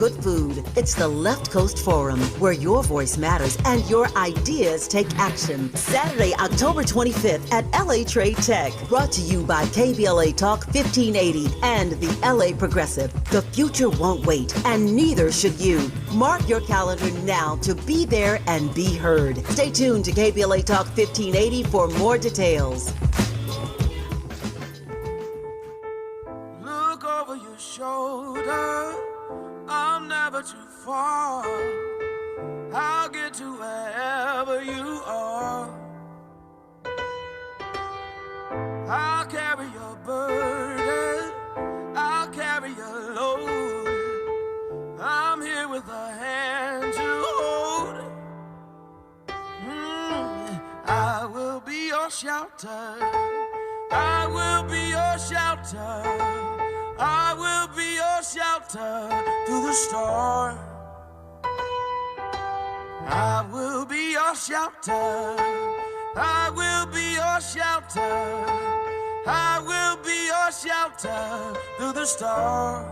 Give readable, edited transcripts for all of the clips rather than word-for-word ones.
Good food. It's the Left Coast Forum, where your voice matters and your ideas take action. Saturday, October 25th at LA Trade Tech. Brought to you by KBLA Talk 1580 and the LA Progressive. The future won't wait, and neither should you. Mark your calendar now to be there and be heard. Stay tuned to KBLA Talk 1580 for more details. Look over your shoulder. I'm never too far. I'll get to wherever you are. I'll carry your burden. I'll carry your load. I'm here with a hand to hold. I will be your shelter. I will be your shelter. I will be your shelter through the storm. I will be your shelter. I will be your shelter. I will be your shelter through the storm.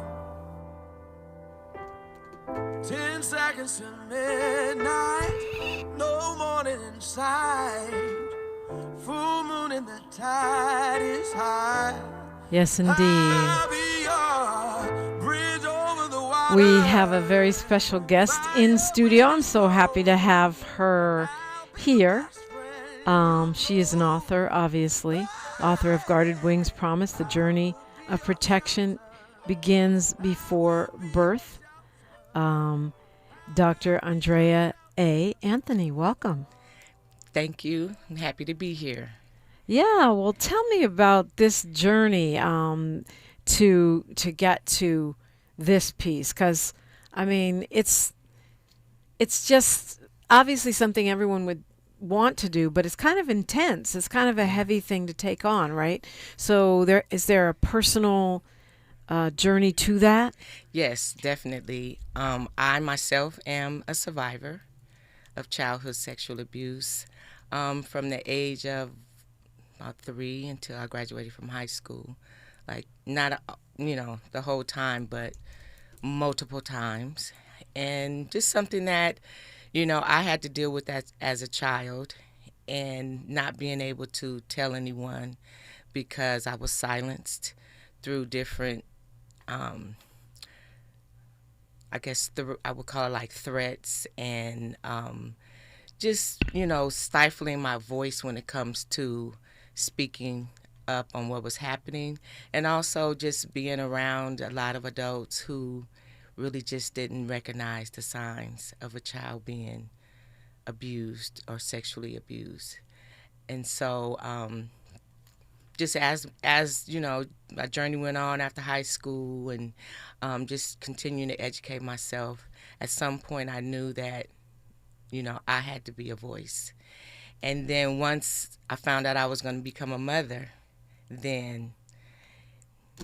10 seconds to midnight, no morning in sight. Full moon and the tide is high. Yes, indeed. We have a very special guest in studio. I'm so happy to have her here. She is an author, obviously. Author of Guarded Wings Promise, The Journey of Protection Begins Before Birth. Dr. Andrea A. Anthony, welcome. Thank you. I'm happy to be here. Yeah, well, tell me about this journey to get to this piece, because I mean, it's just obviously something everyone would want to do, but it's kind of intense. It's kind of a heavy thing to take on, right? So is there a personal journey to that? Yes, definitely. I myself am a survivor of childhood sexual abuse from the age of about 3 until I graduated from high school. Like, not, the whole time, but multiple times. And just something that, I had to deal with that as a child, and not being able to tell anyone because I was silenced through different, I would call it like threats, and just, stifling my voice when it comes to speaking up on what was happening, and also just being around a lot of adults who really just didn't recognize the signs of a child being abused or sexually abused. And so just as my journey went on after high school, and just continuing to educate myself, at some point I knew that I had to be a voice. And then once I found out I was going to become a mother, then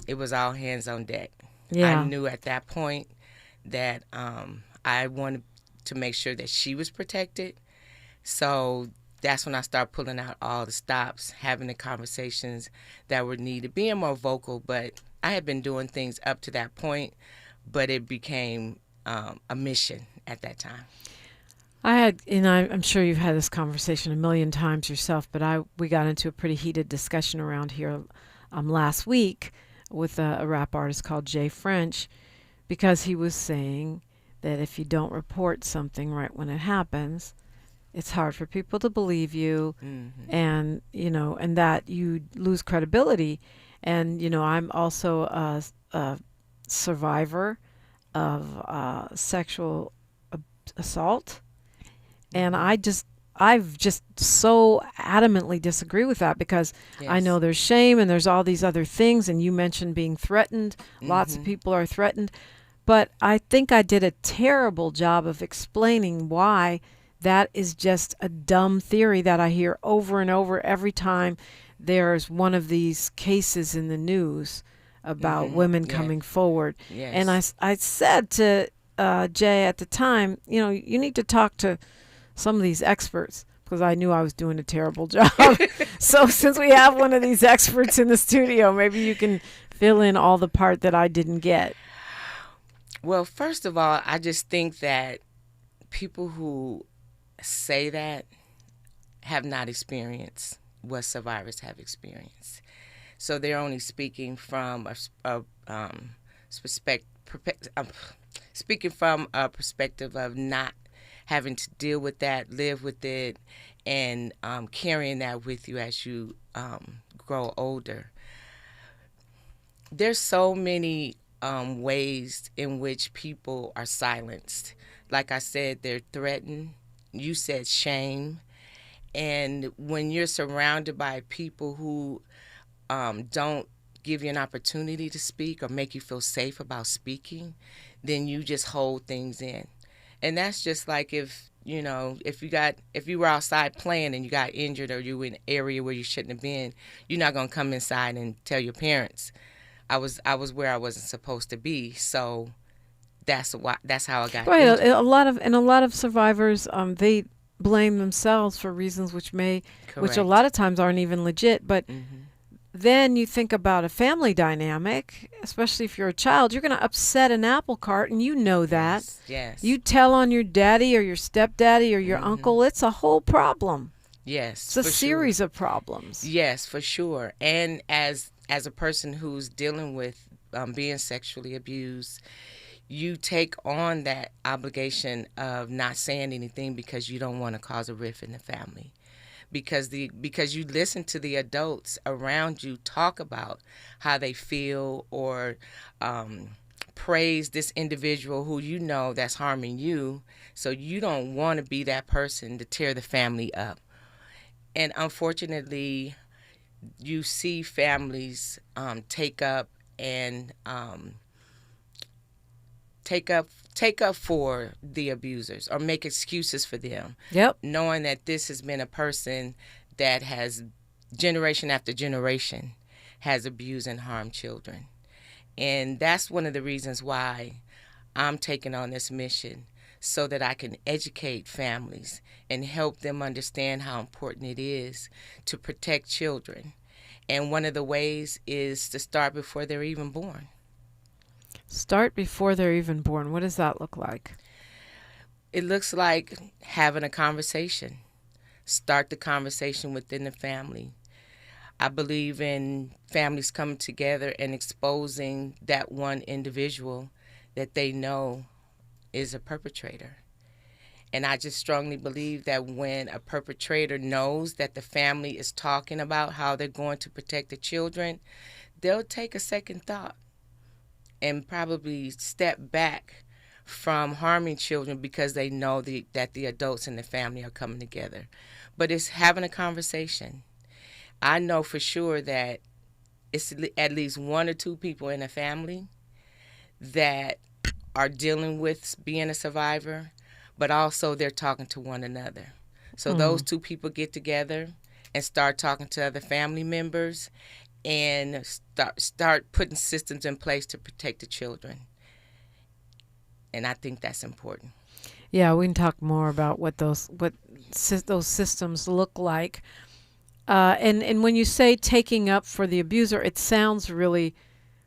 it was all hands on deck. Yeah. I knew at that point that I wanted to make sure that she was protected. So that's when I started pulling out all the stops, having the conversations that were needed, being more vocal. But I had been doing things up to that point, but it became a mission at that time. I'm sure you've had this conversation a million times yourself, but we got into a pretty heated discussion around here last week with a rap artist called Jay French, because he was saying that if you don't report something right when it happens, it's hard for people to believe you, mm-hmm. and and that you lose credibility. And I'm also a survivor of sexual assault. And I've just so adamantly disagree with that, because yes. I know there's shame and there's all these other things. And you mentioned being threatened. Mm-hmm. Lots of people are threatened. But I think I did a terrible job of explaining why that is just a dumb theory that I hear over and over every time there's one of these cases in the news about mm-hmm. women coming forward. Yes. And I said to Jay at the time, you need to talk to some of these experts, because I knew I was doing a terrible job. So since we have one of these experts in the studio, maybe you can fill in all the part that I didn't get. Well, first of all, I just think that people who say that have not experienced what survivors have experienced. So they're only speaking from speaking from a perspective of not having to deal with that, live with it, and carrying that with you as you grow older. There's so many ways in which people are silenced. Like I said, they're threatened. You said shame. And when you're surrounded by people who don't give you an opportunity to speak or make you feel safe about speaking, then you just hold things in. And that's just like if you were outside playing and you got injured or you were in an area where you shouldn't have been, you're not going to come inside and tell your parents, I was where I wasn't supposed to be. So that's how I got right. injured. A lot of survivors, they blame themselves for reasons which a Correct. lot of times aren't even legit. But Mm-hmm. then you think about a family dynamic, especially if you're a child, you're going to upset an apple cart, and you know that. Yes. You tell on your daddy or your stepdaddy or your uncle, it's a whole problem. Yes. It's a for series sure. of problems. Yes, for sure. And as a person who's dealing with being sexually abused, you take on that obligation of not saying anything because you don't want to cause a rift in the family. Because you listen to the adults around you talk about how they feel or praise this individual who you know that's harming you, so you don't want to be that person to tear the family up. And unfortunately, you see families take up for the abusers or make excuses for them. Yep. Knowing that this has been a person that has, generation after generation, has abused and harmed children. And that's one of the reasons why I'm taking on this mission, so that I can educate families and help them understand how important it is to protect children. And one of the ways is to start before they're even born. Start before they're even born. What does that look like? It looks like having a conversation. Start the conversation within the family. I believe in families coming together and exposing that one individual that they know is a perpetrator. And I just strongly believe that when a perpetrator knows that the family is talking about how they're going to protect the children, they'll take a second thought and probably step back from harming children because they know that the adults in the family are coming together. But it's having a conversation. I know for sure that it's at least one or two people in a family that are dealing with being a survivor, but also they're talking to one another. So those two people get together and start talking to other family members and start putting systems in place to protect the children. And I think that's important. Yeah, we can talk more about what those systems look like. And when you say taking up for the abuser, it sounds really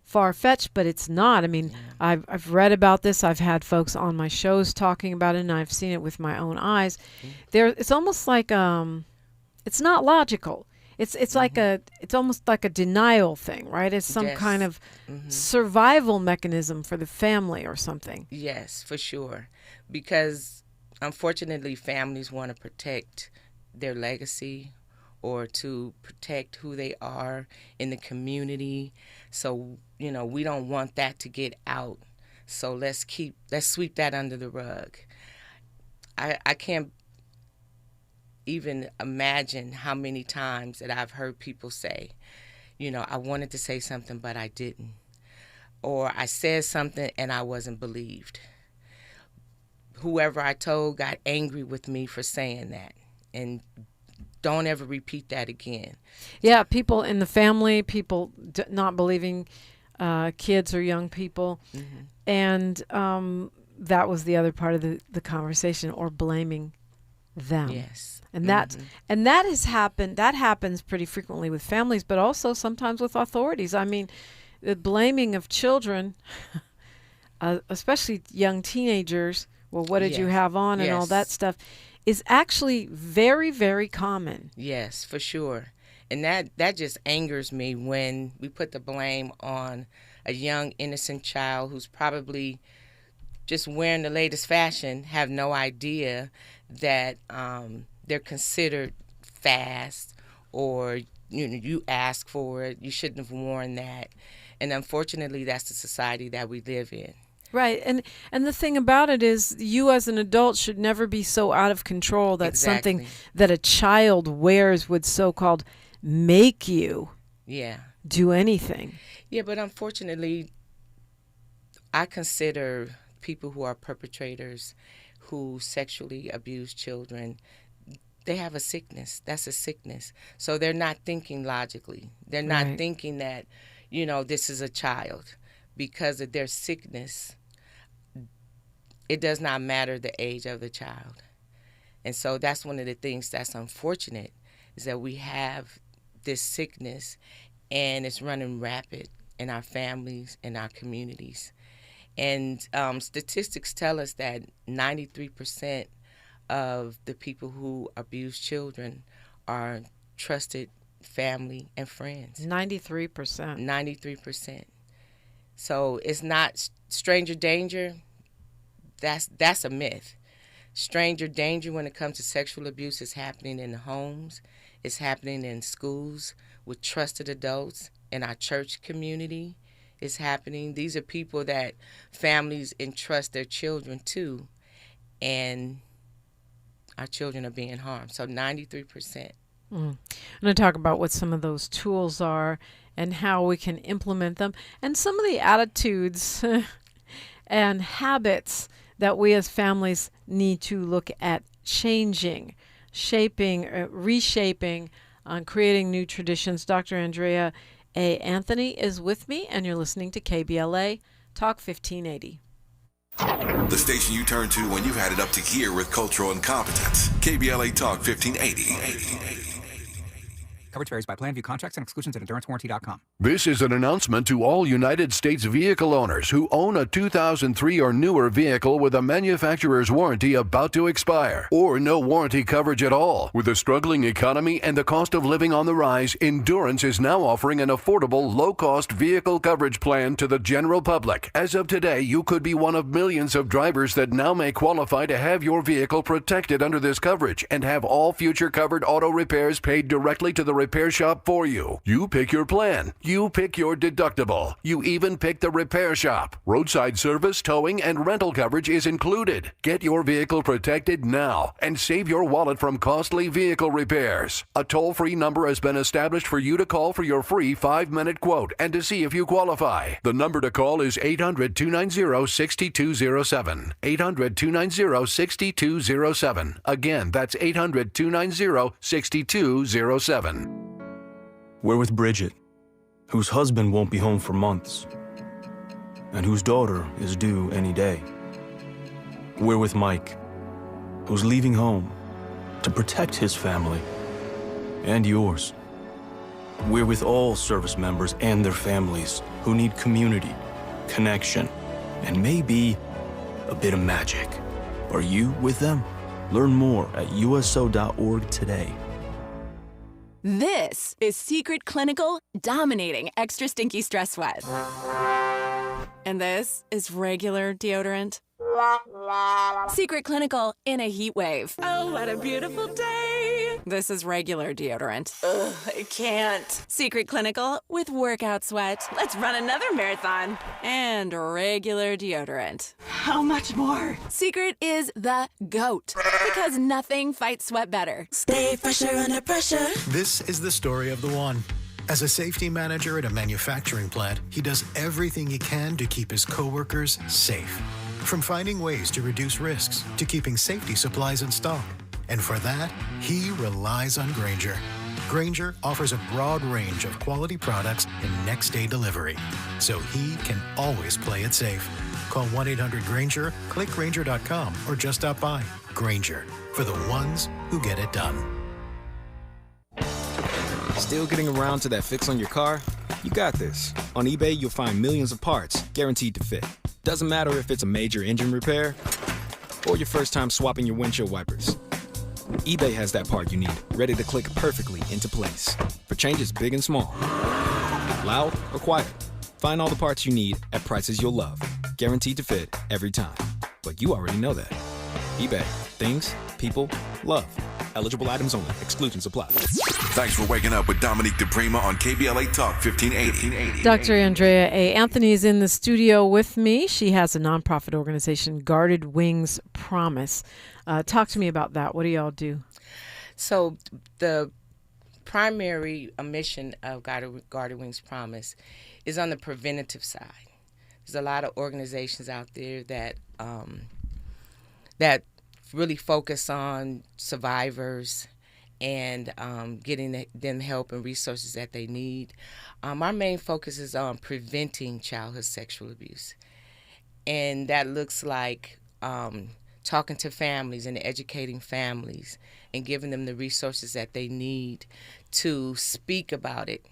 far-fetched, but it's not. I mean, I've read about this. I've had folks on my shows talking about it, and I've seen it with my own eyes. It's almost like it's not logical. It's like it's almost like a denial thing, right? It's some kind of survival mechanism for the family or something. Yes, for sure. Because unfortunately, families want to protect their legacy or to protect who they are in the community. So, we don't want that to get out. So let's sweep that under the rug. I can't even imagine how many times that I've heard people say, I wanted to say something, but I didn't. Or I said something and I wasn't believed. Whoever I told got angry with me for saying that. And don't ever repeat that again. Yeah, people in the family, people not believing kids or young people. And that was the other part of the conversation, or blaming them. Yes. And that has happened. That happens pretty frequently with families, but also sometimes with authorities. I mean, the blaming of children. especially young teenagers, well, what did you Yes. have on and all that Yes. stuff, is actually very, very common. Yes, for sure. And that just angers me when we put the blame on a young, innocent child who's probably just wearing the latest fashion, have no idea that they're considered fast, or you ask for it, you shouldn't have worn that. And unfortunately, that's the society that we live in. Right. And the thing about it is, you as an adult should never be so out of control that something Exactly. that a child wears would so-called make you Yeah. do anything. Yeah, but unfortunately, I consider people who are perpetrators, who sexually abuse children, they have a sickness. That's a sickness. So they're not thinking logically. They're not Right. thinking that, this is a child. Because of their sickness, it does not matter the age of the child. And so that's one of the things that's unfortunate, is that we have this sickness and it's running rapid in our families, in our communities. And statistics tell us that 93% of the people who abuse children are trusted family and friends. 93%. 93%. So it's not stranger danger. That's a myth. Stranger danger when it comes to sexual abuse is happening in the homes. It's happening in schools with trusted adults. In our church community, it's happening. These are people that families entrust their children to, and our children are being harmed. So 93%. I'm going to talk about what some of those tools are and how we can implement them, and some of the attitudes and habits that we as families need to look at changing, shaping, reshaping, creating new traditions. Dr. Andrea A. Anthony is with me, and you're listening to KBLA Talk 1580. The station you turn to when you've had it up to gear with cultural incompetence. KBLA Talk 1580. Coverage varies by plan. View contracts and exclusions at endurancewarranty.com. This is an announcement to all United States vehicle owners who own a 2003 or newer vehicle with a manufacturer's warranty about to expire, or no warranty coverage at all. With a struggling economy and the cost of living on the rise, Endurance is now offering an affordable, low-cost vehicle coverage plan to the general public. As of today, you could be one of millions of drivers that now may qualify to have your vehicle protected under this coverage and have all future covered auto repairs paid directly to the repair shop for you. You pick your plan. You pick your deductible. You even pick the repair shop. Roadside service, towing, and rental coverage is included. Get your vehicle protected now and save your wallet from costly vehicle repairs. A toll-free number has been established for you to call for your free 5-minute quote and to see if you qualify. The number to call is 800-290-6207. 800-290-6207. Again, that's 800-290-6207. We're with Bridget, whose husband won't be home for months, and whose daughter is due any day. We're with Mike, who's leaving home to protect his family and yours. We're with all service members and their families who need community, connection, and maybe a bit of magic. Are you with them? Learn more at uso.org today. This is Secret Clinical Dominating Extra Stinky Stress Sweat. And this is regular deodorant. Secret Clinical in a heat wave. Oh, what a beautiful day. This is regular deodorant. Ugh, I can't. Secret Clinical with workout sweat. Let's run another marathon. And regular deodorant. How much more? Secret is the GOAT. Because nothing fights sweat better. Stay fresher under pressure. This is the story of the one. As a safety manager at a manufacturing plant, he does everything he can to keep his coworkers safe. From finding ways to reduce risks to keeping safety supplies in stock. And for that, he relies on Grainger. Grainger offers a broad range of quality products and next-day delivery, so he can always play it safe. Call 1-800-GRAINGER, click Grainger.com, or just stop by. Grainger, for the ones who get it done. Still getting around to that fix on your car? You got this. On eBay, you'll find millions of parts guaranteed to fit. Doesn't matter if it's a major engine repair or your first time swapping your windshield wipers. eBay has that part you need, ready to click perfectly into place for changes big and small. Loud or quiet, find all the parts you need at prices you'll love. Guaranteed to fit every time. But you already know that. eBay. Things, people, love. Eligible items only. Exclusions apply. Thanks for waking up with Dominique DiPrima on KBLA Talk 1580. Dr. Andrea A. Anthony is in the studio with me. She has a nonprofit organization, Guarded Wings Promise. Talk to me about that. What do y'all do? So the primary mission of Guarded Wings Promise is on the preventative side. There's a lot of organizations out there that really focus on survivors and getting them help and resources that they need. Our main focus is on preventing childhood sexual abuse. And that looks like talking to families and educating families and giving them the resources that they need to speak about it.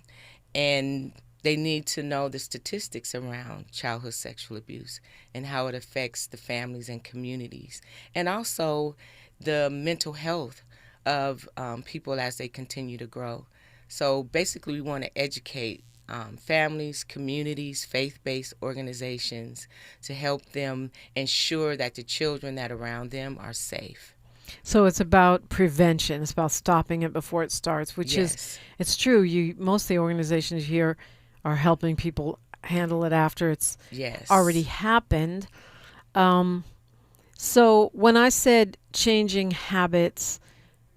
And they need to know the statistics around childhood sexual abuse and how it affects the families and communities, and also the mental health of people as they continue to grow. So basically, we want to educate families, communities, faith-based organizations to help them ensure that the children that are around them are safe. So it's about prevention. It's about stopping it before it starts, which is, it's true. Most of the organizations here are helping people handle it after it's already happened. So when I said changing habits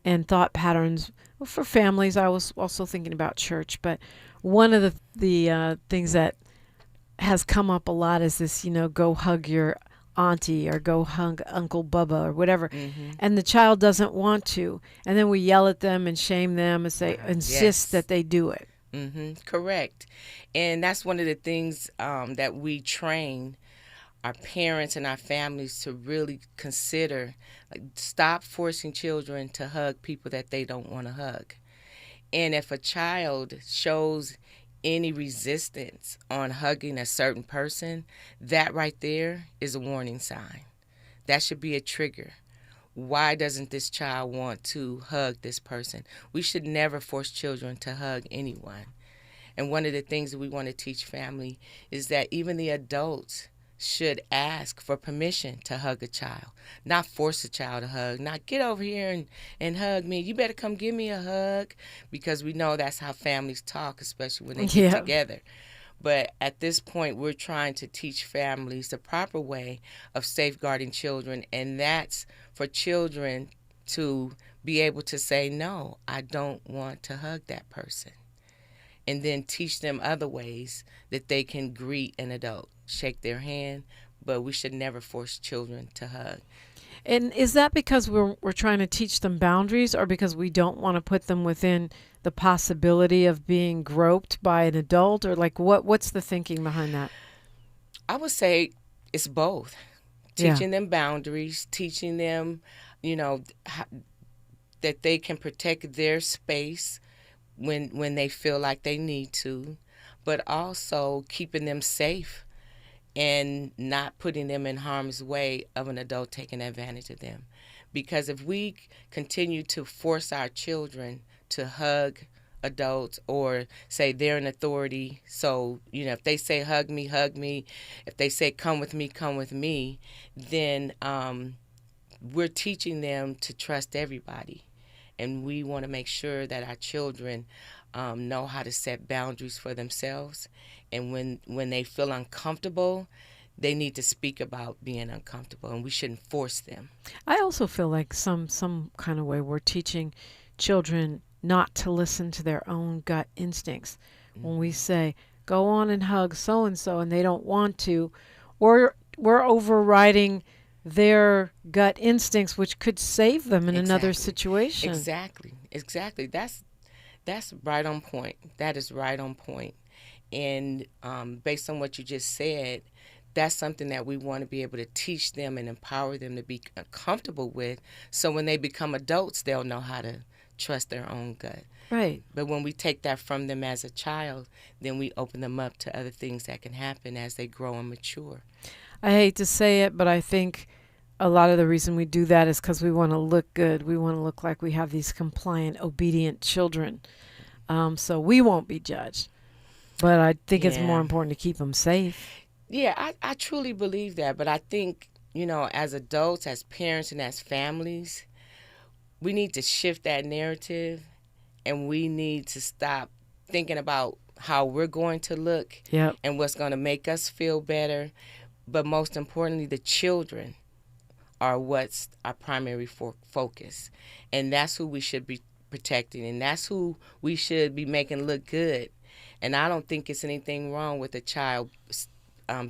and thought patterns for families, I was also thinking about church. But one of the things that has come up a lot is this, go hug your auntie or go hug Uncle Bubba or whatever. Mm-hmm. And the child doesn't want to. And then we yell at them and shame them and say, insist that they do it. Mm-hmm. Correct. And that's one of the things that we train our parents and our families to really consider. Like, stop forcing children to hug people that they don't want to hug. And if a child shows any resistance on hugging a certain person, that right there is a warning sign. That should be a trigger. Why doesn't this child want to hug this person? We should never force children to hug anyone. And one of the things that we want to teach family is that even the adults should ask for permission to hug a child, not force a child to hug, not get over here and hug me. You better come give me a hug, because we know that's how families talk, especially when they get together. But at this point, we're trying to teach families the proper way of safeguarding children, and that's for children to be able to say, no, I don't want to hug that person. And then teach them other ways that they can greet an adult, shake their hand, but we should never force children to hug. And is that because we're trying to teach them boundaries, or because we don't want to put them within the possibility of being groped by an adult, or like what's the thinking behind that? I would say it's both. Teaching them boundaries, teaching them, that they can protect their space when they feel like they need to, but also keeping them safe and not putting them in harm's way of an adult taking advantage of them. Because if we continue to force our children to hug adults or say they're an authority, so, if they say hug me, if they say come with me, then we're teaching them to trust everybody. And we want to make sure that our children know how to set boundaries for themselves. And when they feel uncomfortable, they need to speak about being uncomfortable, and we shouldn't force them. I also feel like some kind of way we're teaching children not to listen to their own gut instincts. Mm-hmm. When we say, go on and hug so-and-so, and they don't want to, or we're overriding their gut instincts, which could save them in another situation. Exactly. That's right on point. That is right on point. And based on what you just said, that's something that we want to be able to teach them and empower them to be comfortable with, so when they become adults, they'll know how to trust their own gut. Right. But when we take that from them as a child, then we open them up to other things that can happen as they grow and mature. I hate to say it, but I think a lot of the reason we do that is because we want to look good. We want to look like we have these compliant, obedient children. So we won't be judged. But I think it's more important to keep them safe. Yeah, I truly believe that. But I think, as adults, as parents, and as families, we need to shift that narrative, and we need to stop thinking about how we're going to look and what's going to make us feel better. But most importantly, the children are what's our primary focus. And that's who we should be protecting, and that's who we should be making look good. And I don't think it's anything wrong with a child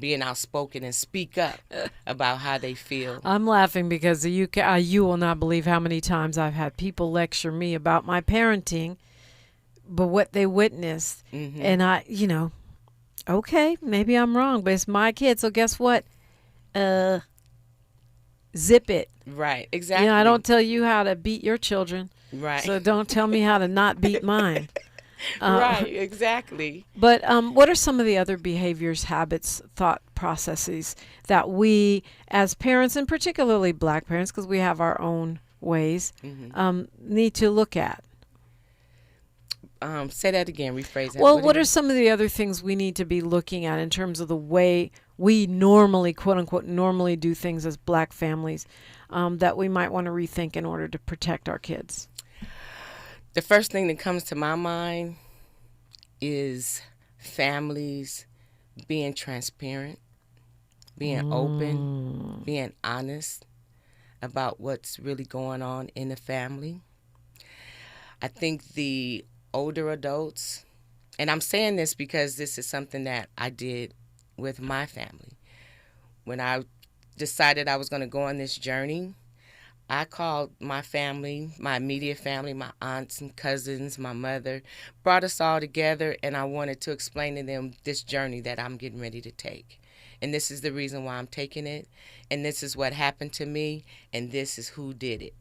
being outspoken and speak up about how they feel. I'm laughing because you will not believe how many times I've had people lecture me about my parenting, but what they witnessed. Mm-hmm. And I, okay, maybe I'm wrong, but it's my kid. So guess what? Zip it. Right, exactly. I don't tell you how to beat your children. Right. So don't tell me how to not beat mine. Right, exactly. But what are some of the other behaviors, habits, thought processes that we as parents, and particularly Black parents, because we have our own ways, need to look at? Say that again, rephrase that. Well, what are some of the other things we need to be looking at in terms of the way we normally, quote unquote, normally do things as Black families that we might want to rethink in order to protect our kids? The first thing that comes to my mind is families being transparent, being open, being honest about what's really going on in the family. I think the older adults, and I'm saying this because this is something that I did with my family. When I decided I was going to go on this journey, I called my family, my immediate family, my aunts and cousins, my mother, brought us all together, and I wanted to explain to them this journey that I'm getting ready to take. And this is the reason why I'm taking it, and this is what happened to me, and this is who did it.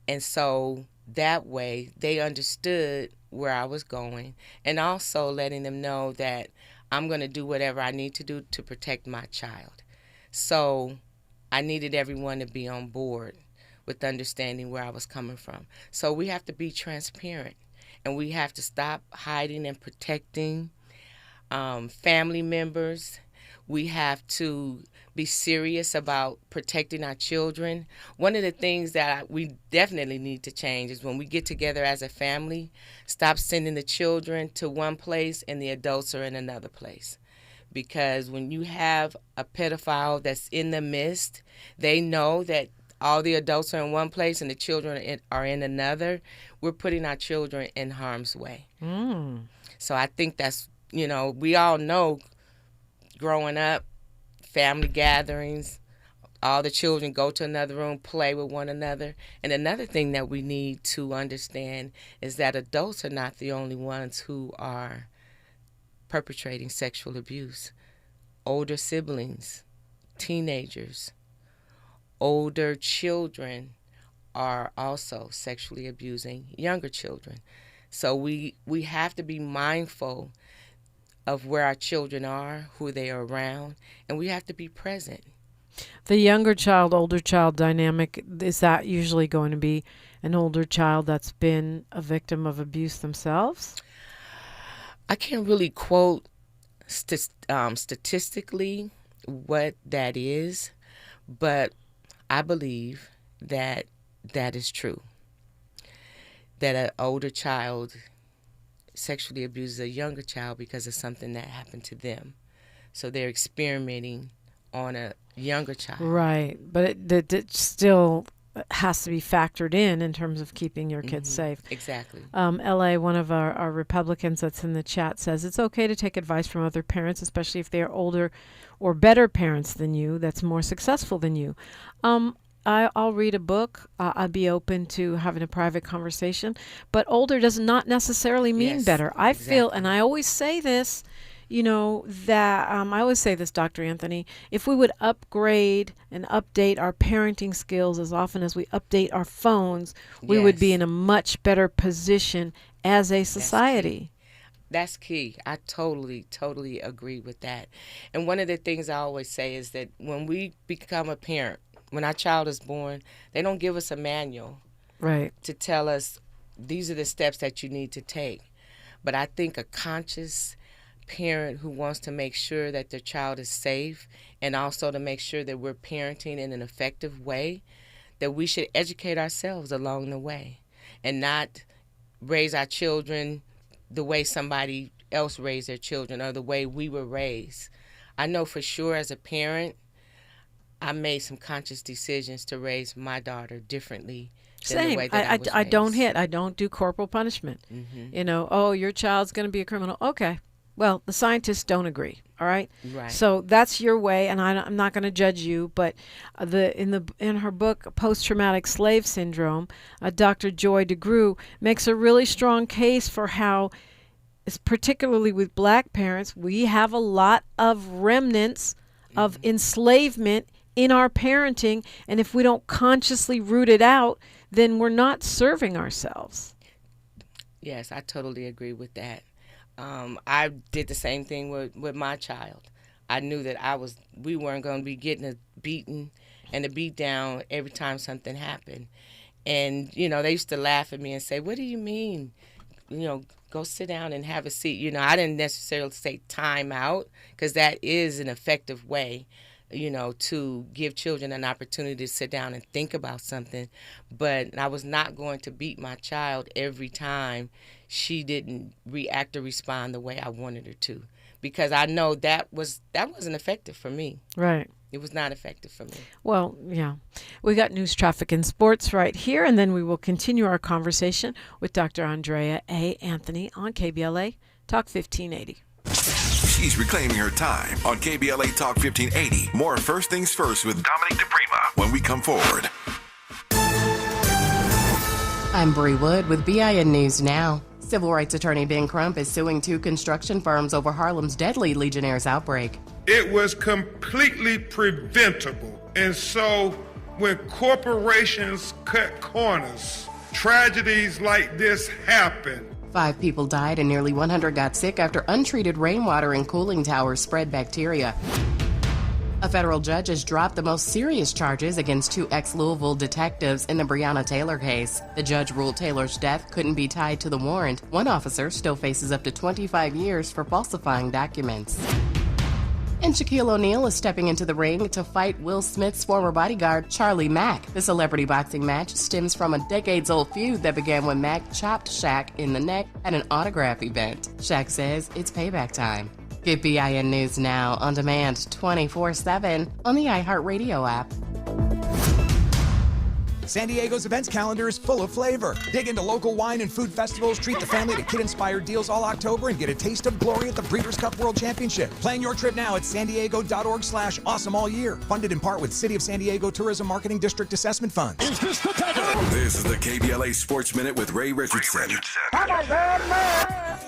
And so that way they understood where I was going, and also letting them know that I'm going to do whatever I need to do to protect my child. So I needed everyone to be on board with understanding where I was coming from. So we have to be transparent, and we have to stop hiding and protecting family members. We have to be serious about protecting our children. One of the things that we definitely need to change is when we get together as a family, stop sending the children to one place and the adults are in another place. Because when you have a pedophile that's in the midst, they know that all the adults are in one place and the children are in another. We're putting our children in harm's way. So I think that's, we all know growing up, family gatherings, all the children go to another room, play with one another. And another thing that we need to understand is that adults are not the only ones who are perpetrating sexual abuse. Older siblings, teenagers, older children are also sexually abusing younger children. So we have to be mindful of where our children are, who they are around, and we have to be present. The younger child, older child dynamic, is that usually going to be an older child that's been a victim of abuse themselves? I can't really quote statistically what that is, but I believe that that is true, that an older child sexually abuses a younger child because of something that happened to them. So they're experimenting on a younger child. Right, but it still has to be factored in terms of keeping your kids safe. Exactly. LA, one of our Republicans that's in the chat says it's okay to take advice from other parents, especially if they are older or better parents than you, that's more successful than you. I'll read a book. I'd be open to having a private conversation. But older does not necessarily mean better. I feel, and I always say this, that I always say this, Dr. Anthony, if we would upgrade and update our parenting skills as often as we update our phones, we would be in a much better position as a society. That's key. I totally agree with that. And one of the things I always say is that when we become a parent, when our child is born, they don't give us a manual to tell us these are the steps that you need to take. But I think a conscious parent who wants to make sure that their child is safe and also to make sure that we're parenting in an effective way, that we should educate ourselves along the way and not raise our children the way somebody else raised their children or the way we were raised. I know for sure as a parent, I made some conscious decisions to raise my daughter differently than the way that I was raised. I don't hit. I don't do corporal punishment. You know, oh, your child's going to be a criminal. Okay. Well, the scientists don't agree. All right. Right. So that's your way, and I'm not going to judge you. But in her book Post-Traumatic Slave Syndrome, Dr. Joy DeGruy makes a really strong case for how, particularly with black parents, we have a lot of remnants of enslavement in our parenting, and if we don't consciously root it out, then we're not serving ourselves. Yes, I totally agree with that. I did the same thing with my child. I knew that we weren't going to be getting a beating and a beat down every time something happened. And, you know, they used to laugh at me and say, what do you mean? You know, go sit down and have a seat. You know, I didn't necessarily say time out, because that is an effective way, you know, to give children an opportunity to sit down and think about something. But I was not going to beat my child every time she didn't react or respond the way I wanted her to, because I know that wasn't effective for me. Right. It was not effective for me. Well, yeah. We got news, traffic, and sports right here, and then we will continue our conversation with Dr. Andrea A. Anthony on KBLA Talk 1580. She's reclaiming her time on KBLA Talk 1580. More First Things First with Dominique DiPrima when we come forward. I'm Bree Wood with BIN News Now. Civil rights attorney Ben Crump is suing 2 construction firms over Harlem's deadly Legionnaires outbreak. It was completely preventable. And so when corporations cut corners, tragedies like this happen. 5 people died and nearly 100 got sick after untreated rainwater in cooling towers spread bacteria. A federal judge has dropped the most serious charges against 2 ex-Louisville detectives in the Breonna Taylor case. The judge ruled Taylor's death couldn't be tied to the warrant. One officer still faces up to 25 years for falsifying documents. And Shaquille O'Neal is stepping into the ring to fight Will Smith's former bodyguard, Charlie Mack. The celebrity boxing match stems from a decades-old feud that began when Mack chopped Shaq in the neck at an autograph event. Shaq says it's payback time. Get BIN News Now on demand 24/7 on the iHeartRadio app. San Diego's events calendar is full of flavor. Dig into local wine and food festivals, treat the family to kid-inspired deals all October, and get a taste of glory at the Breeders' Cup World Championship. Plan your trip now at sandiego.org/awesome all year. Funded in part with City of San Diego Tourism Marketing District Assessment Funds. This is the KBLA Sports Minute with Ray Richardson.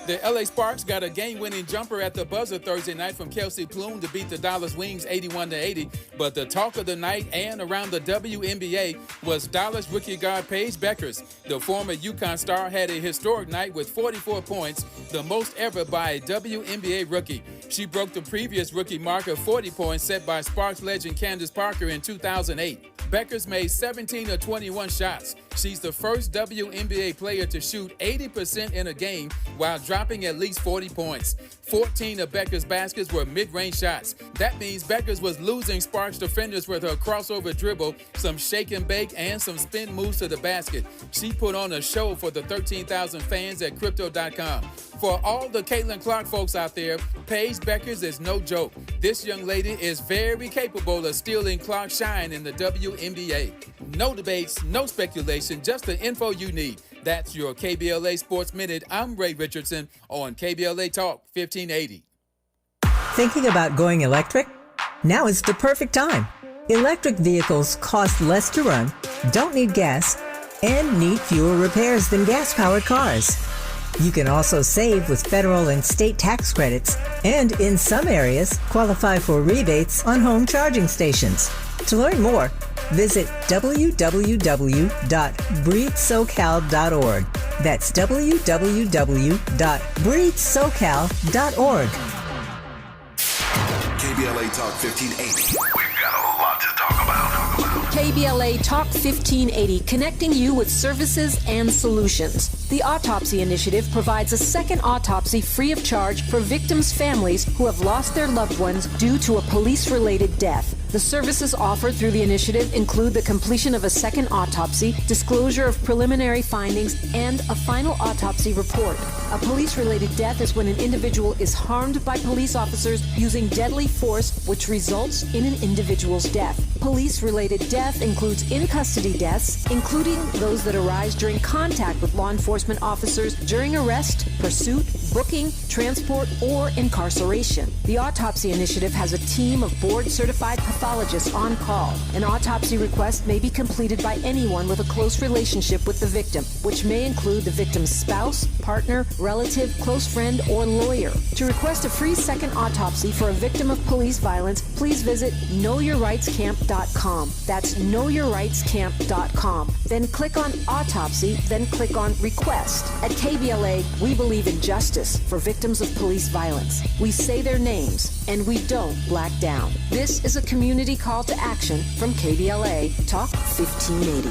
The LA Sparks got a game-winning jumper at the buzzer Thursday night from Kelsey Plum to beat the Dallas Wings 81-80. But the talk of the night and around the WNBA was Dallas rookie guard Paige Beckers. The former UConn star had a historic night with 44 points, the most ever by a WNBA rookie. She broke the previous rookie mark of 40 points set by Sparks legend Candace Parker in 2008. Beckers made 17 of 21 shots. She's the first WNBA player to shoot 80% in a game while dropping at least 40 points. 14 of Beckers' baskets were mid-range shots. That means Beckers was losing Sparks defenders with her crossover dribble, some shake and bake, and some spin moves to the basket. She put on a show for the 13,000 fans at Crypto.com. For all the Caitlin Clark folks out there, Paige Beckers is no joke. This young lady is very capable of stealing Clark's shine in the WNBA. No debates, no speculation, just the info you need. That's your KBLA Sports Minute. I'm Ray Richardson on KBLA Talk 1580. Thinking about going electric? Now is the perfect time. Electric vehicles cost less to run, don't need gas, and need fewer repairs than gas-powered cars. You can also save with federal and state tax credits, and in some areas, qualify for rebates on home charging stations. To learn more, visit www.breathesocal.org. That's www.breathesocal.org. KBLA Talk 1580. We've got a lot to talk about. KBLA Talk 1580, connecting you with services and solutions. The Autopsy Initiative provides a second autopsy free of charge for victims' families who have lost their loved ones due to a police-related death. The services offered through the initiative include the completion of a second autopsy, disclosure of preliminary findings, and a final autopsy report. A police-related death is when an individual is harmed by police officers using deadly force, which results in an individual's death. Police-related death includes in-custody deaths, including those that arise during contact with law enforcement officers during arrest, pursuit, booking, transport, or incarceration. The Autopsy Initiative has a team of board-certified pathologists on call. An autopsy request may be completed by anyone with a close relationship with the victim, which may include the victim's spouse, partner, relative, close friend, or lawyer. To request a free second autopsy for a victim of police violence, please visit knowyourrightscamp.com. That's knowyourrightscamp.com. Then click on Autopsy, then click on Request. At KBLA, we believe in justice for victims of police violence. We say their names, and we don't black down. This is a community call to action from KBLA Talk 1580.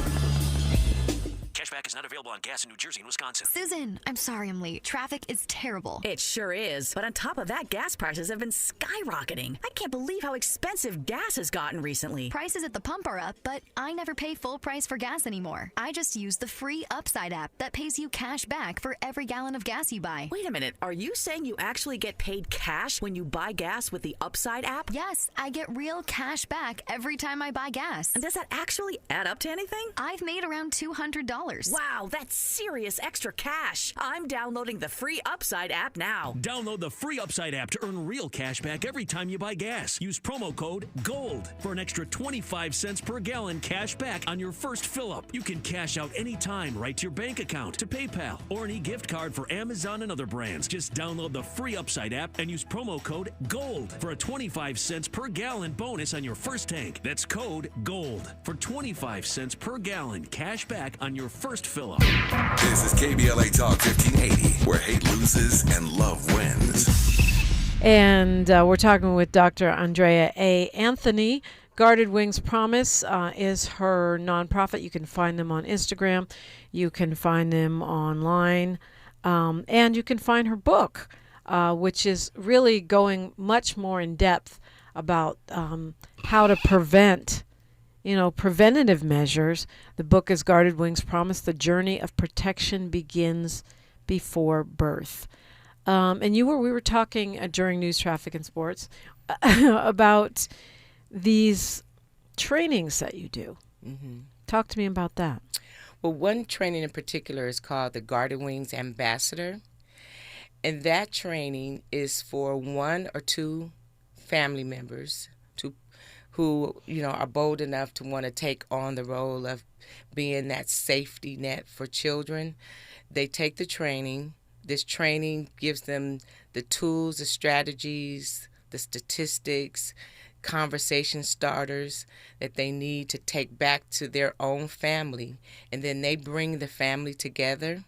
Cashback is not available on gas in New Jersey and Wisconsin. Susan, I'm sorry I'm late. Traffic is terrible. It sure is. But on top of that, gas prices have been skyrocketing. I can't believe how expensive gas has gotten recently. Prices at the pump are up, but I never pay full price for gas anymore. I just use the free Upside app that pays you cash back for every gallon of gas you buy. Wait a minute. Are you saying you actually get paid cash when you buy gas with the Upside app? Yes, I get real cash back every time I buy gas. And does that actually add up to anything? I've made around $200. Wow, that's serious extra cash. I'm downloading the free Upside app now. Download the free Upside app to earn real cash back every time you buy gas. Use promo code GOLD for an extra 25 cents per gallon cash back on your first fill-up. You can cash out anytime right to your bank account, to PayPal, or an e-gift card for Amazon and other brands. Just download the free Upside app and use promo code GOLD for a 25 cents per gallon bonus on your first tank. That's code GOLD for 25 cents per gallon cash back on your first fill-up. This is KBLA Talk 1580, where hate loses and love wins. And we're talking with Dr. Andrea A. Anthony. Guarded Wings Promise is her nonprofit. You can find them on Instagram. You can find them online. And you can find her book, which is really going much more in depth about how to prevent preventative measures. The book is Guarded Wings Promise, The Journey of Protection Begins Before Birth. And we were talking during News, Traffic, and Sports about these trainings that you do. Mm-hmm. Talk to me about that. Well, one training in particular is called the Guarded Wings Ambassador. And that training is for one or two family members who are bold enough to want to take on the role of being that safety net for children. They take the training. This training gives them the tools, the strategies, the statistics, conversation starters that they need to take back to their own family. And then they bring the family together,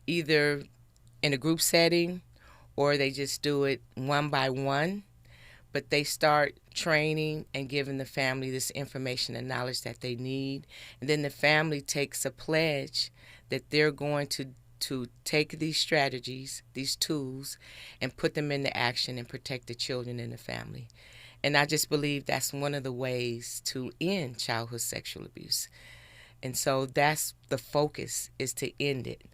either in a group setting or they just do it one by one. But they start training and giving the family this information and knowledge that they need. And then the family takes a pledge that they're going to take these strategies, these tools, and put them into action and protect the children in the family. And I just believe that's one of the ways to end childhood sexual abuse. And so that's the focus, is to end it.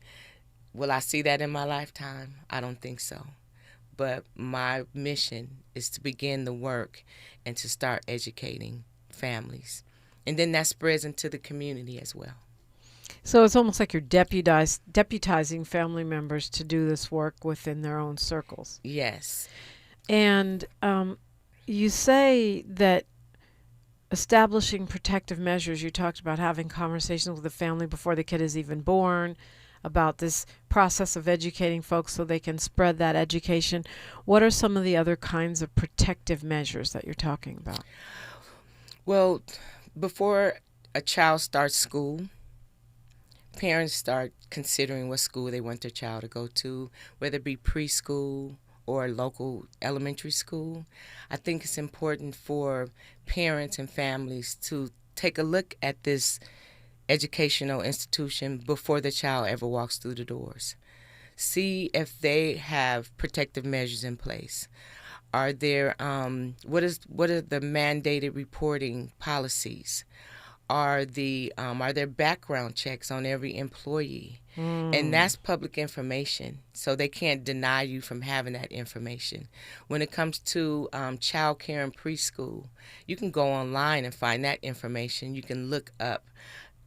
Will I see that in my lifetime? I don't think so. But my mission is to begin the work and to start educating families. And then that spreads into the community as well. So it's almost like you're deputizing family members to do this work within their own circles. Yes. And you say that establishing protective measures, you talked about having conversations with the family before the kid is even born, about this process of educating folks so they can spread that education. What are some of the other kinds of protective measures that you're talking about? Well, before a child starts school, parents start considering what school they want their child to go to, whether it be preschool or local elementary school, I think it's important for parents and families to take a look at this educational institution before the child ever walks through the doors. See if they have protective measures in place. Are there what are the mandated reporting policies? Are there background checks on every employee? And that's public information, so they can't deny you from having that information. When it comes to child care and preschool, you can go online and find that information. You can look up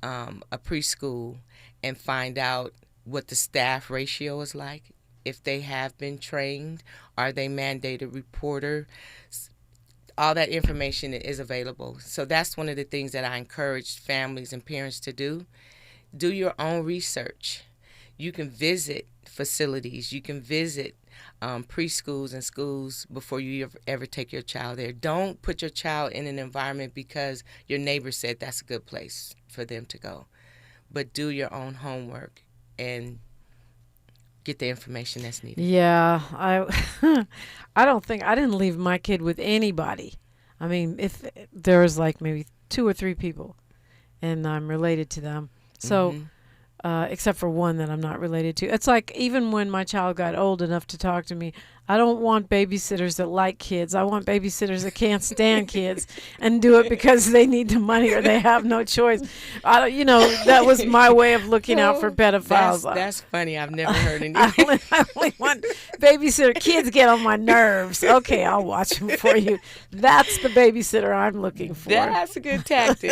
a preschool and find out what the staff ratio is like, if they have been trained, are they mandated reporter? All that information is available. So that's one of the things that I encourage families and parents to do. Do your own research. You can visit facilities. You can visit preschools and schools before you ever take your child there. Don't put your child in an environment because your neighbor said that's a good place for them to go. But do your own homework and get the information that's needed. Yeah, I don't think I didn't leave my kid with anybody. I mean, if there was like maybe 2 or 3 people, and I'm related to them, so except for one that I'm not related to. It's like even when my child got old enough to talk to me, I don't want babysitters that like kids. I want babysitters that can't stand kids and do it because they need the money or they have no choice. That was my way of looking out for pedophiles. That's funny. I've never heard anything. I only want babysitter. Kids get on my nerves. Okay, I'll watch them for you. That's the babysitter I'm looking for. That's a good tactic.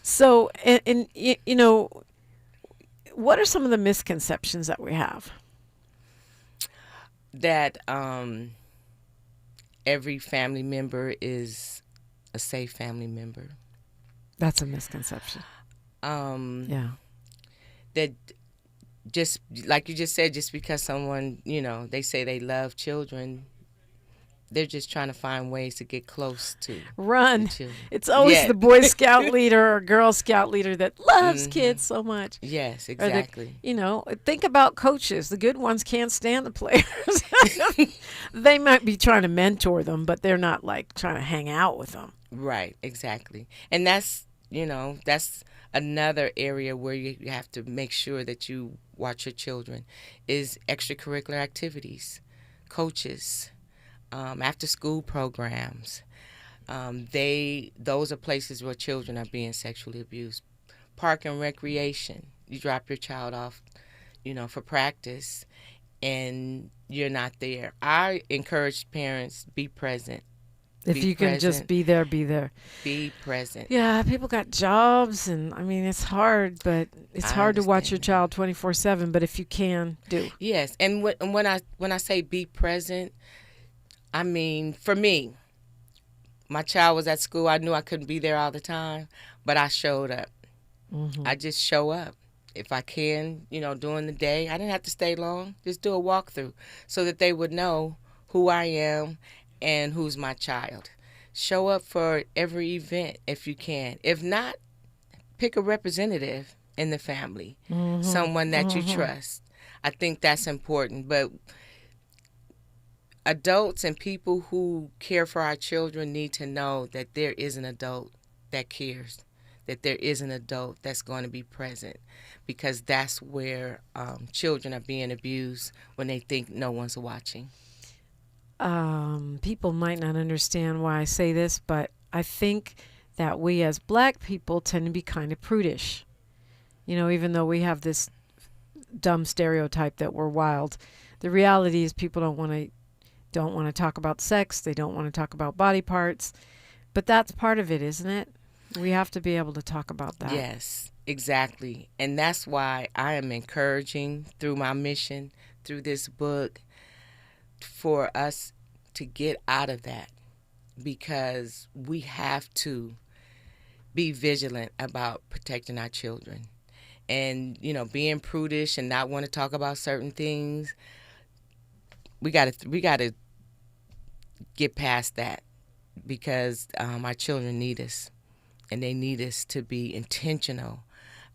So, and what are some of the misconceptions that we have? That every family member is a safe family member. That's a misconception. Yeah. That just like you just said, just because someone, they say they love children, they're just trying to find ways to get close to run. The children. It's always the Boy Scout leader or Girl Scout leader that loves kids so much. Yes, exactly. Think about coaches. The good ones can't stand the players. They might be trying to mentor them, but they're not like trying to hang out with them. Right, exactly. And that's another area where you have to make sure that you watch your children is extracurricular activities, coaches, after school programs. Those are places where children are being sexually abused. Park and recreation. You drop your child off, for practice, and you're not there. I encourage parents, be present. If you can just be there, be there. Be present. Yeah, people got jobs, and I mean, it's hard, but it's hard to watch your child 24/7. But if you can, do. Yes, and when I say be present, I mean, for me, my child was at school. I knew I couldn't be there all the time, but I showed up. I just show up. If I can, during the day, I didn't have to stay long. Just do a walkthrough so that they would know who I am and who's my child. Show up for every event if you can. If not, pick a representative in the family, someone that you trust. I think that's important. But adults and people who care for our children need to know that there is an adult that cares, that there is an adult that's going to be present, because that's where children are being abused when they think no one's watching. People might not understand why I say this, but I think that we as black people tend to be kind of prudish. Even though we have this dumb stereotype that we're wild, the reality is people don't want to talk about sex. They don't want to talk about body parts. But that's part of it, isn't it? We have to be able to talk about that. Yes, exactly. And that's why I am encouraging through my mission, through this book, for us to get out of that, because we have to be vigilant about protecting our children. And, being prudish and not want to talk about certain things, we got to get past that, because our children need us. and they need us to be intentional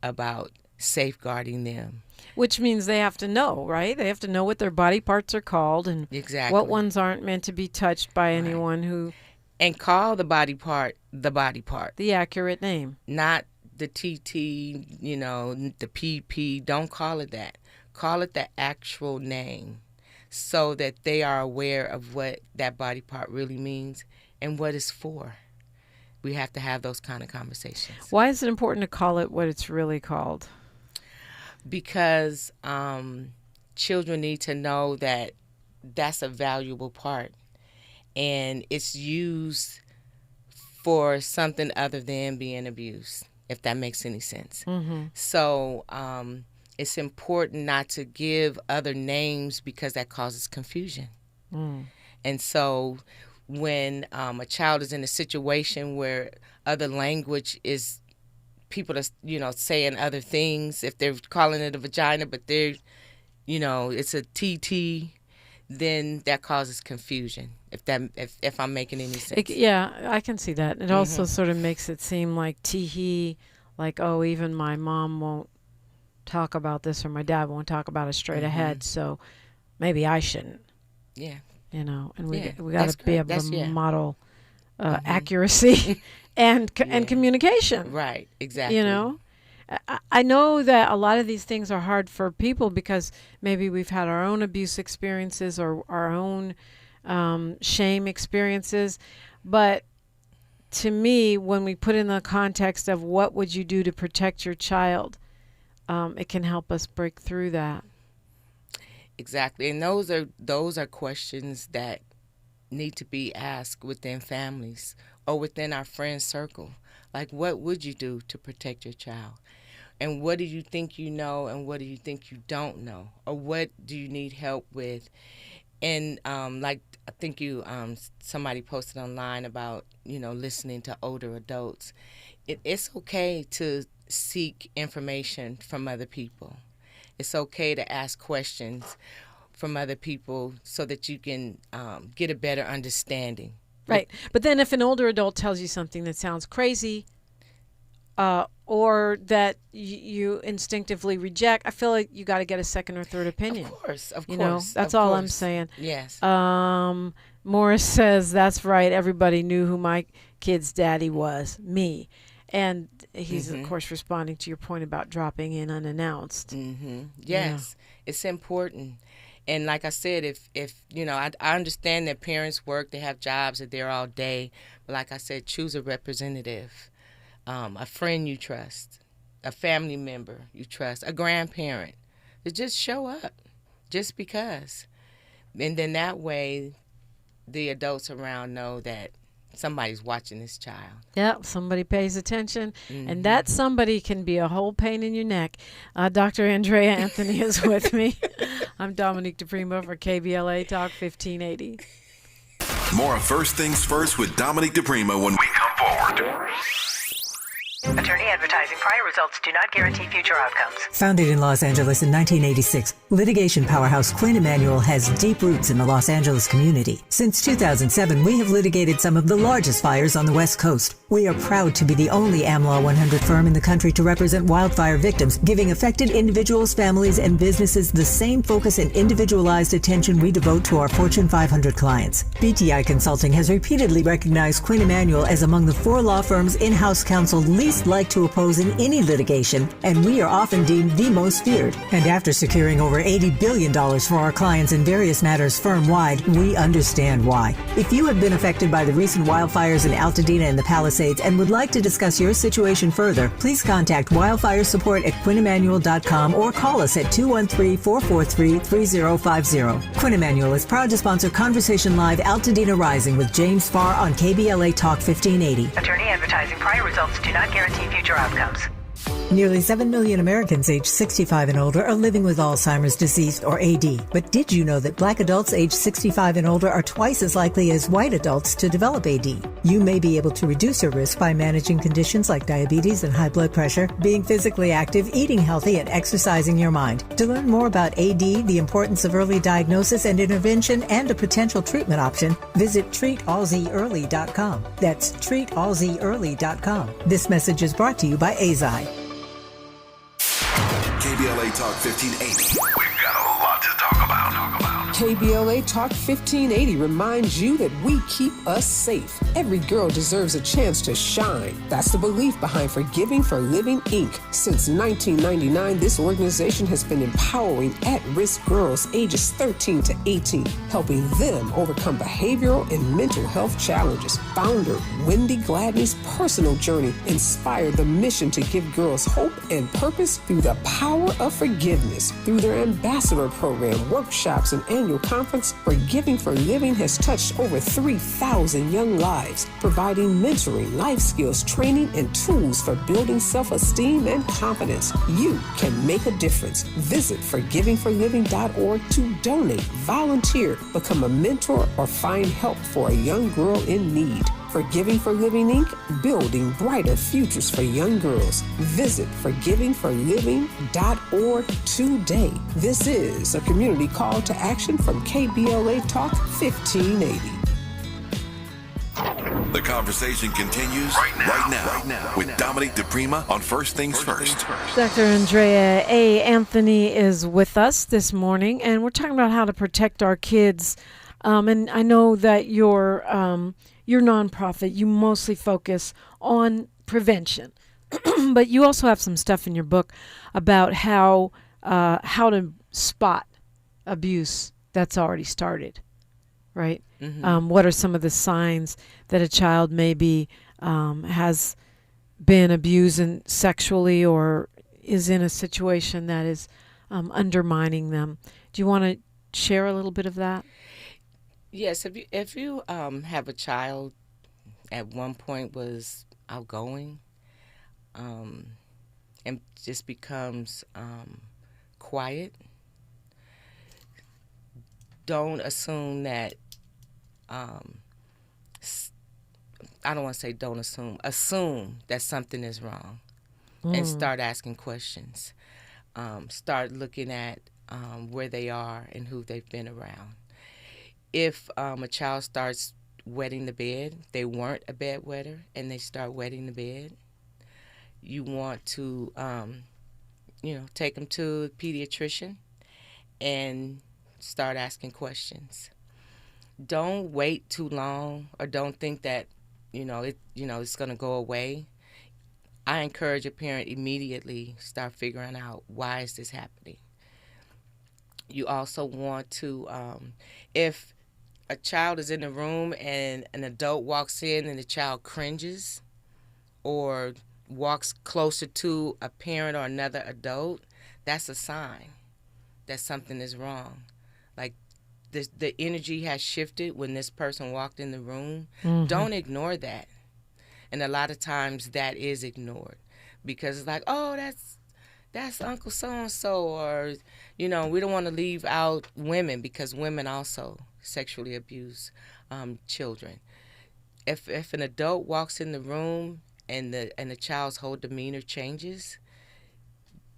about safeguarding them. Which means they have to know, right? They have to know what their body parts are called and what ones aren't meant to be touched by anyone who... And call the body part the body part. The accurate name. Not the TT, you know, the PP. Don't call it that. Call it the actual name so that they are aware of what that body part really means and what it's for. We have to have those kind of conversations. Why is it important to call it what it's really called? Because children need to know that that's a valuable part, and it's used for something other than being abused, if that makes any sense. Mm-hmm. So it's important not to give other names because that causes confusion. Mm. And so when a child is in a situation where other language is, people are, you know, saying other things, if they're calling it a vagina, but they're, you know, it's a TT, then that causes confusion, if I'm making any sense. Yeah, I can see that. It also sort of makes it seem like tee-hee, like, oh, even my mom won't talk about this or my dad won't talk about it straight ahead, so maybe I shouldn't. Yeah. You know, and we got That's to be correct. able to model accuracy and communication. Right, exactly. You know, I know that a lot of these things are hard for people because maybe we've had our own abuse experiences or our own shame experiences. But to me, when we put in the context of what would you do to protect your child, it can help us break through that. Exactly. And those are questions that need to be asked within families or within our friend circle. Like, what would you do to protect your child? And what do you think you know and what do you think you don't know? Or what do you need help with? And like I think somebody posted online about, you know, listening to older adults. It's okay to seek information from other people. It's okay to ask questions from other people so that you can get a better understanding. Right. But then if an older adult tells you something that sounds crazy or that you instinctively reject, I feel like you got to get a second or third opinion. Of course. You know, that's all I'm saying. Yes. Morris says, that's right. Everybody knew who my kid's daddy was, me. And he's, of course, responding to your point about dropping in unannounced. Yes, it's important. And like I said, if you know, I understand that parents work, they have jobs, they're there all day. But like I said, choose a representative, a friend you trust, a family member you trust, a grandparent. To just show up, just because. And then that way, the adults around know that somebody's watching this child. Yep, somebody pays attention, and that somebody can be a whole pain in your neck. Dr. Andrea Anthony is with me. I'm Dominique DiPrima for KBLA Talk 1580. More of First Things First with Dominique DiPrima when we come forward. Attorney advertising. Prior results do not guarantee future outcomes. Founded in Los Angeles in 1986, litigation powerhouse Quinn Emanuel has deep roots in the Los Angeles community. Since 2007, we have litigated some of the largest fires on the West Coast. We are proud to be the only AmLaw 100 firm in the country to represent wildfire victims, giving affected individuals, families, and businesses the same focus and individualized attention we devote to our Fortune 500 clients. BTI Consulting has repeatedly recognized Quinn Emanuel as among the 4 law firms in-house counsel least like to oppose in any litigation, and we are often deemed the most feared. And after securing over $80 billion for our clients in various matters firm-wide, we understand why. If you have been affected by the recent wildfires in Altadena and the Palisades and would like to discuss your situation further, please contact wildfire support at QuinnEmanuel.com or call us at 213-443-3050. Quinn Emanuel is proud to sponsor Conversation Live Altadena Rising with James Farr on KBLA Talk 1580. Attorney advertising. Prior results do not guarantee future outcomes. Nearly 7 million Americans aged 65 and older are living with Alzheimer's disease or AD. But did you know that black adults aged 65 and older are twice as likely as white adults to develop AD? You may be able to reduce your risk by managing conditions like diabetes and high blood pressure, being physically active, eating healthy, and exercising your mind. To learn more about AD, the importance of early diagnosis and intervention, and a potential treatment option, visit treatalzearly.com. That's treatalzearly.com. This message is brought to you by AZI. KBLA Talk 1580. We've got a lot to talk about. KBLA Talk 1580 reminds you that we keep us safe. Every girl deserves a chance to shine. That's the belief behind Forgiving for Living, Inc. Since 1999, this organization has been empowering at-risk girls ages 13 to 18, helping them overcome behavioral and mental health challenges. Founder Wendy Gladney's personal journey inspired the mission to give girls hope and purpose through the power of forgiveness. Through their ambassador program, workshops, and annual conference, Forgiving for Living has touched over 3,000 young lives, providing mentoring, life skills, training, and tools for building self-esteem and confidence. You can make a difference. Visit forgivingforliving.org to donate, volunteer, become a mentor, or find help for a young girl in need. Forgiving for Living, Inc., building brighter futures for young girls. Visit forgivingforliving.org today. This is a community call to action from KBLA Talk 1580. The conversation continues right now with Dominique DiPrima on First Things First. Dr. Andrea Anthony is with us this morning, and we're talking about how to protect our kids. And I know that your nonprofit, you mostly focus on prevention, but you also have some stuff in your book about how to spot abuse that's already started, right? Mm-hmm. What are some of the signs that a child maybe has been abused sexually or is in a situation that is undermining them? Do you want to share a little bit of that? Yes, if you have a child at one point was outgoing, and just becomes quiet, don't assume that. I don't want to say don't assume. Assume that something is wrong, and start asking questions. Start looking at where they are and who they've been around. If a child starts wetting the bed, they weren't a bedwetter, and they start wetting the bed, you want to, take them to a pediatrician and start asking questions. Don't wait too long, or don't think that, it's going to go away. I encourage a parent immediately start figuring out, why is this happening? You also want to, if a child is in the room and an adult walks in and the child cringes or walks closer to a parent or another adult, that's a sign that something is wrong. Like the energy has shifted when this person walked in the room. Mm-hmm. Don't ignore that. And a lot of times that is ignored because it's like, oh, that's Uncle so-and-so, or, we don't want to leave out women because women also sexually abuse children. If an adult walks in the room and the child's whole demeanor changes,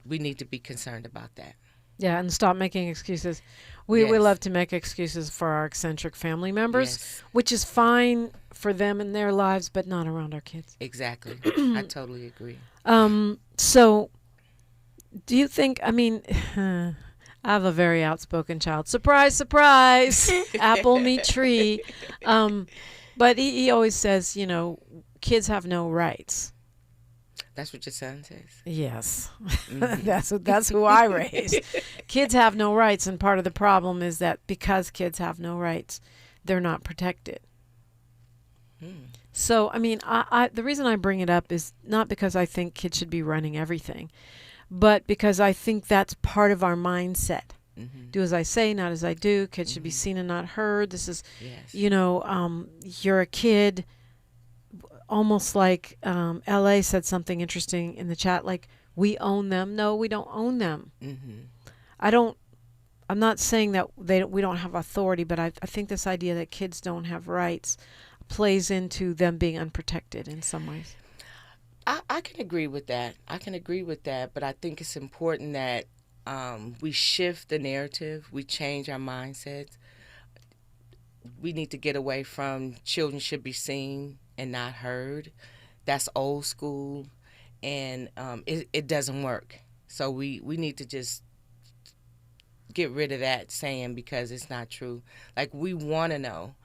we need to be concerned about that. Yeah, and stop making excuses. We love to make excuses for our eccentric family members, which is fine for them in their lives, but not around our kids. Exactly. I totally agree. So do you think, I have a very outspoken child. Surprise, surprise, apple meet tree. But he always says, kids have no rights. That's what your son says? Yes. Mm-hmm. That's who I raised. Kids have no rights, and part of the problem is that because kids have no rights, they're not protected. So, I the reason I bring it up is not because I think kids should be running everything, but because I think that's part of our mindset. Mm-hmm. Do as I say, not as I do. Kids should be seen and not heard. This is, you're a kid. almost like LA said something interesting in the chat, like we own them. No, we don't own them. I'm not saying that we don't have authority, but I think this idea that kids don't have rights plays into them being unprotected in some ways. I can agree with that. But I think it's important that we shift the narrative. We change our mindsets. We need to get away from children should be seen and not heard. That's old school, and it doesn't work. So we need to just get rid of that saying, because it's not true. Like, we want to know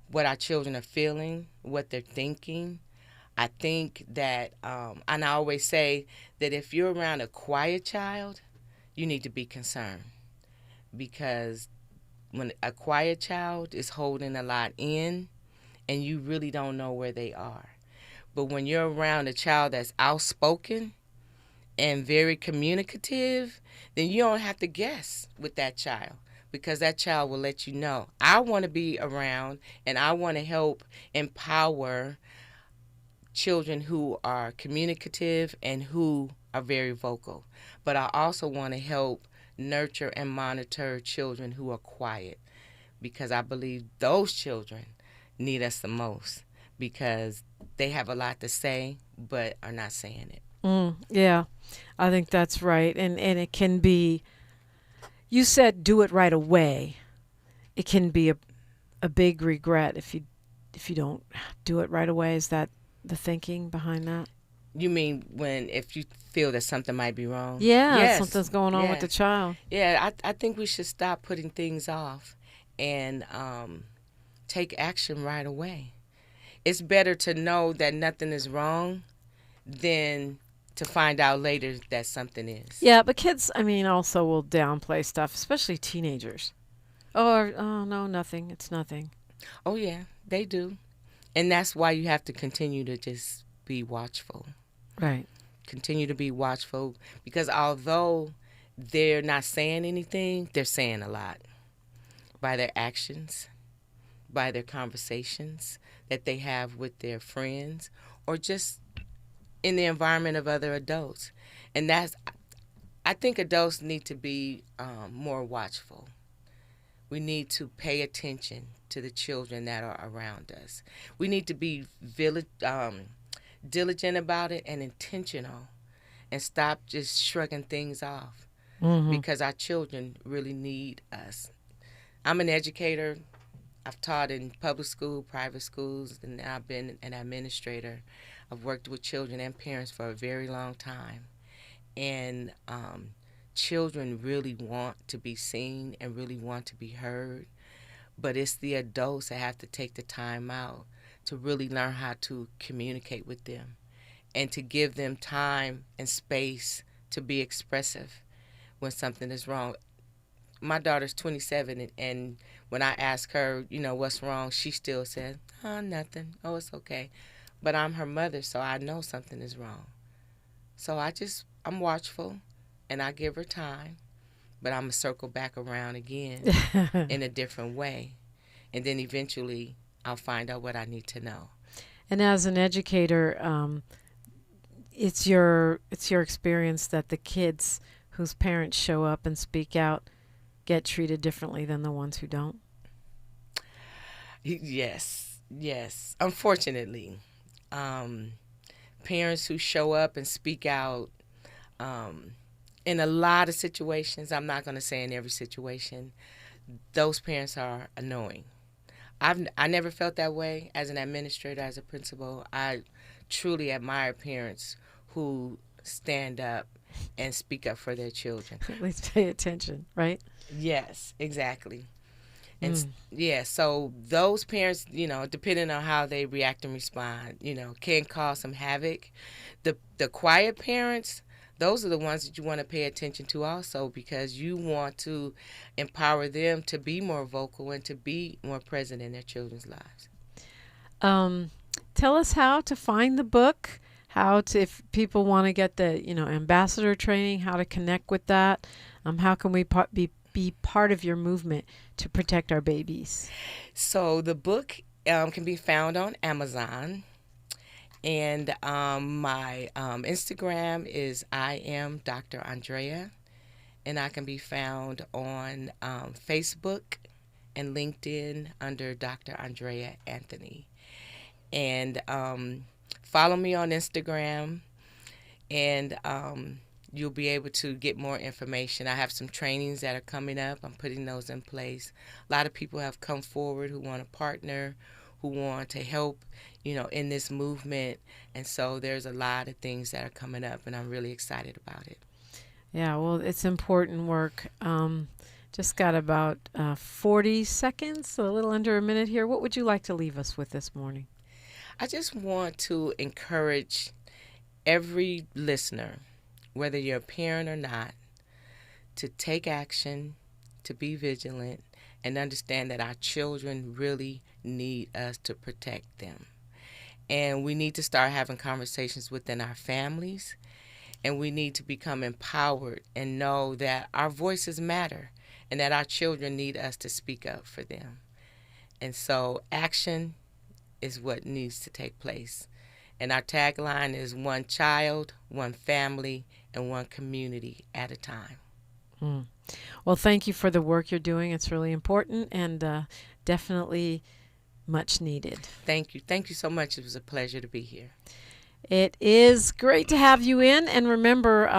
what our children are feeling, what they're thinking. I think that, and I always say that if you're around a quiet child, you need to be concerned, because when a quiet child is holding a lot in and you really don't know where they are. But when you're around a child that's outspoken and very communicative, then you don't have to guess with that child, because that child will let you know. I want to be around and I want to help empower children who are communicative and who are very vocal. But I also want to help nurture and monitor children who are quiet, because I believe those children need us the most, because they have a lot to say but are not saying it. Yeah, I think that's right. And it can be, you said do it right away. It can be a big regret if you don't do it right away. Is that the thinking behind that? You mean if you feel that something might be wrong? Yeah, yes. Something's going on with the child. Yeah, I think we should stop putting things off and take action right away. It's better to know that nothing is wrong than to find out later that something is. Yeah, but kids, also will downplay stuff, especially teenagers. Oh, no, nothing. It's nothing. Oh, yeah, they do. And that's why you have to continue to just be watchful. Right. Continue to be watchful, because although they're not saying anything, they're saying a lot by their actions, by their conversations that they have with their friends, or just in the environment of other adults. And I think adults need to be more watchful. We need to pay attention to the children that are around us. We need to be diligent about it and intentional, and stop just shrugging things off, because our children really need us. I'm an educator. I've taught in public school, private schools, and I've been an administrator. I've worked with children and parents for a very long time. And children really want to be seen and really want to be heard. But it's the adults that have to take the time out to really learn how to communicate with them and to give them time and space to be expressive when something is wrong. My daughter's 27, and when I ask her, what's wrong, she still says, nothing. Oh, it's okay. But I'm her mother, so I know something is wrong. So I'm watchful, and I give her time, but I'm going to circle back around again in a different way. And then eventually I'll find out what I need to know. And as an educator, it's your experience that the kids whose parents show up and speak out get treated differently than the ones who don't? Yes. Unfortunately, parents who show up and speak out in a lot of situations, I'm not going to say in every situation, those parents are annoying. I never felt that way as an administrator, as a principal. I truly admire parents who stand up and speak up for their children. At least pay attention, right? Yes, exactly. And so those parents, depending on how they react and respond, can cause some havoc. The quiet parents, those are the ones that you want to pay attention to also, because you want to empower them to be more vocal and to be more present in their children's lives. Tell us how to find the book, if people want to get the ambassador training, how to connect with that. How can we be part of your movement to protect our babies? So the book can be found on Amazon, And my Instagram is I am Dr. Andrea, and I can be found on Facebook and LinkedIn under Dr. Andrea Anthony. And follow me on Instagram, and you'll be able to get more information. I have some trainings that are coming up. I'm putting those in place. A lot of people have come forward who want to partner, who want to help, in this movement. And so there's a lot of things that are coming up, and I'm really excited about it. Yeah, well, it's important work. Just got about 40 seconds, a little under a minute here. What would you like to leave us with this morning? I just want to encourage every listener, whether you're a parent or not, to take action, to be vigilant, and understand that our children really need us to protect them. And we need to start having conversations within our families, and we need to become empowered and know that our voices matter and that our children need us to speak up for them. And so action is what needs to take place. And our tagline is one child, one family, and one community at a time. Well, thank you for the work you're doing. It's really important and definitely much needed. Thank you. Thank you so much. It was a pleasure to be here. It is great to have you in. And remember,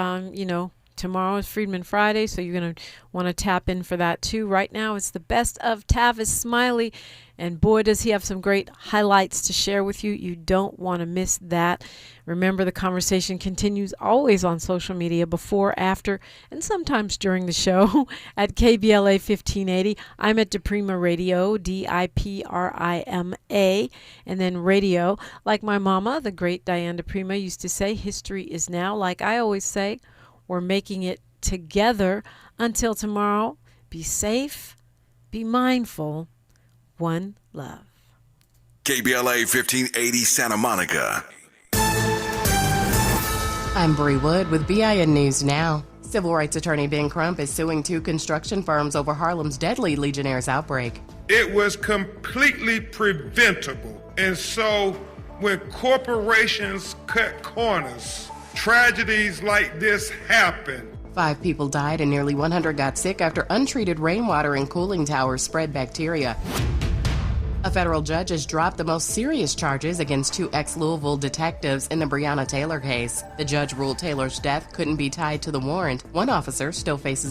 tomorrow is Freedman Friday, so you're going to want to tap in for that too. Right now, it's the best of Tavis Smiley, and boy, does he have some great highlights to share with you. You don't want to miss that. Remember, the conversation continues always on social media, before, after, and sometimes during the show at KBLA 1580. I'm at DiPrima Radio, DiPrima, and then radio. Like my mama, the great Diane DiPrima, used to say, history is now. Like I always say, we're making it together. Until tomorrow, be safe, be mindful, one love. KBLA 1580 Santa Monica. I'm Bree Wood with BIN News Now. Civil rights attorney Ben Crump is suing 2 construction firms over Harlem's deadly Legionnaires outbreak. It was completely preventable. And so when corporations cut corners, tragedies like this happen. 5 people died and nearly 100 got sick after untreated rainwater in cooling towers spread bacteria. A federal judge has dropped the most serious charges against 2 ex-Louisville detectives in the Breonna Taylor case. The judge ruled Taylor's death couldn't be tied to the warrant. One officer still faces a